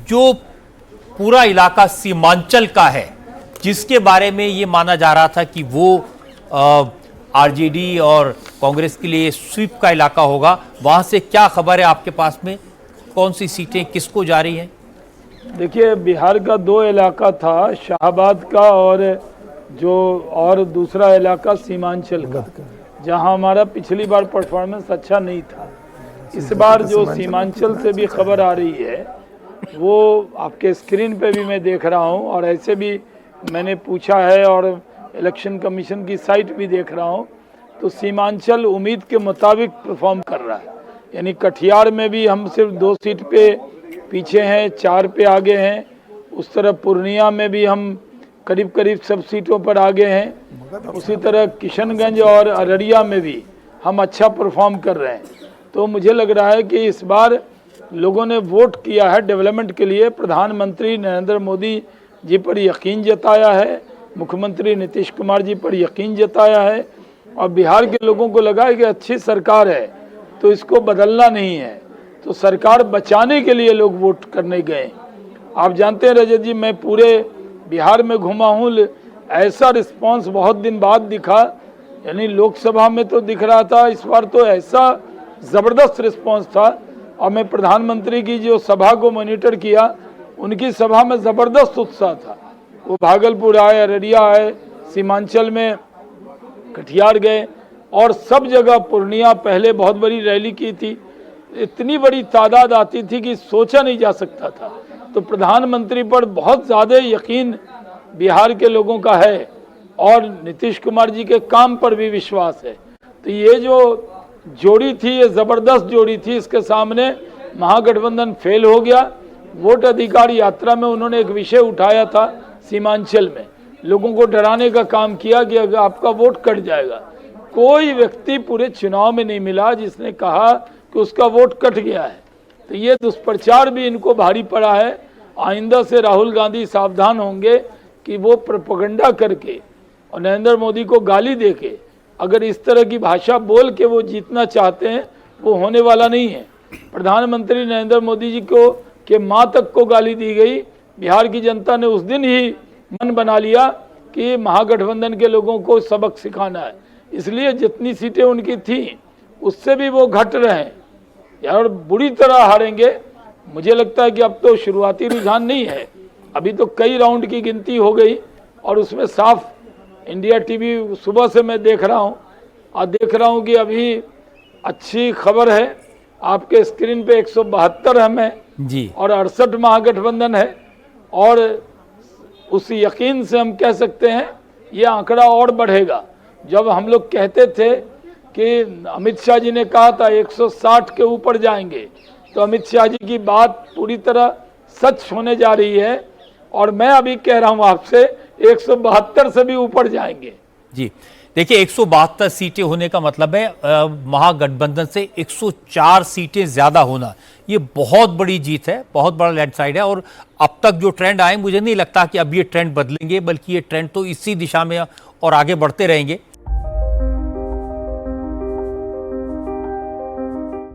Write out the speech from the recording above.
जो पूरा इलाका सीमांचल का है, जिसके बारे में ये माना जा रहा था कि वो आरजेडी और कांग्रेस के लिए स्वीप का इलाका होगा, वहां से क्या खबर है आपके पास में? कौन सी सीटें किसको जा रही हैं? देखिए, बिहार का दो इलाका था, शाहबाद का और दूसरा इलाका सीमांचल का, जहां हमारा पिछली बार परफॉर्मेंस अच्छा नहीं था। इस बार जो सीमांचल से भी खबर आ रही है वो आपके स्क्रीन पे भी मैं देख रहा हूं, और ऐसे भी मैंने पूछा है और इलेक्शन कमीशन की साइट भी देख रहा हूं, तो सीमांचल उम्मीद के मुताबिक परफॉर्म कर रहा है। यानी कटिहार में भी हम सिर्फ 2 सीट पे पीछे हैं, 4 पे आगे हैं। उस तरह पूर्णिया में भी हम करीब करीब सब सीटों पर आगे हैं। उसी तरह किशनगंज और अररिया में भी हम अच्छा परफॉर्म कर रहे हैं। तो मुझे लग रहा है कि इस बार लोगों ने वोट किया है डेवलपमेंट के लिए। प्रधानमंत्री नरेंद्र मोदी जी पर यकीन जताया है, मुख्यमंत्री नीतीश कुमार जी पर यकीन जताया है, और बिहार के लोगों को लगा है कि अच्छी सरकार है तो इसको बदलना नहीं है, तो सरकार बचाने के लिए लोग वोट करने गए। आप जानते हैं रजत जी, मैं पूरे बिहार में घुमा हूँ, ऐसा रिस्पांस बहुत दिन बाद दिखा। यानी लोकसभा में तो दिख रहा था, इस बार तो ऐसा ज़बरदस्त रिस्पांस था। और मैं प्रधानमंत्री की जो सभा को मॉनिटर किया, उनकी सभा में ज़बरदस्त उत्साह था। वो भागलपुर आए, अररिया आए, सीमांचल में कटिहार गए, और सब जगह पूर्णिया पहले बहुत बड़ी रैली की थी। इतनी बड़ी तादाद आती थी कि सोचा नहीं जा सकता था। तो प्रधानमंत्री पर बहुत ज़्यादा यकीन बिहार के लोगों का है, और नीतीश कुमार जी के काम पर भी विश्वास है। तो ये जो जोड़ी थी, ये ज़बरदस्त जोड़ी थी, इसके सामने महागठबंधन फेल हो गया। वोट अधिकार यात्रा में उन्होंने एक विषय उठाया था, सीमांचल में लोगों को डराने का काम किया कि अगर आपका वोट कट जाएगा। कोई व्यक्ति पूरे चुनाव में नहीं मिला जिसने कहा कि उसका वोट कट गया है। तो ये दुष्प्रचार भी इनको भारी पड़ा है। आइंदा से राहुल गांधी सावधान होंगे कि वो प्रोपेगेंडा करके और नरेंद्र मोदी को गाली देके अगर इस तरह की भाषा बोल के वो जीतना चाहते हैं, वो होने वाला नहीं है। प्रधानमंत्री नरेंद्र मोदी जी को के माँ तक को गाली दी गई। बिहार की जनता ने उस दिन ही मन बना लिया कि महागठबंधन के लोगों को सबक सिखाना है, इसलिए जितनी सीटें उनकी थी उससे भी वो घट रहे हैं यार, बुरी तरह हारेंगे। मुझे लगता है कि अब तो शुरुआती रुझान नहीं है, अभी तो कई राउंड की गिनती हो गई, और उसमें साफ इंडिया टीवी सुबह से मैं देख रहा हूँ, और देख रहा हूँ कि अभी अच्छी खबर है। आपके स्क्रीन पे 172 हम हैं जी, और 68 महागठबंधन है, और उस यकीन से हम कह सकते हैं ये आंकड़ा और बढ़ेगा। जब हम लोग कहते थे कि अमित शाह जी ने कहा था 160 के ऊपर जाएंगे, तो अमित शाह जी की बात पूरी तरह सच होने जा रही है, और मैं अभी कह रहा हूं आपसे 172 से भी ऊपर जाएंगे। जी देखिए, 172 सीटें होने का मतलब है महागठबंधन से 104 सीटें ज्यादा होना। ये बहुत बड़ी जीत है, बहुत बड़ा लैंडस्लाइड है, और अब तक जो ट्रेंड आए मुझे नहीं लगता कि अब ये ट्रेंड बदलेंगे, बल्कि ये ट्रेंड तो इसी दिशा में और आगे बढ़ते रहेंगे।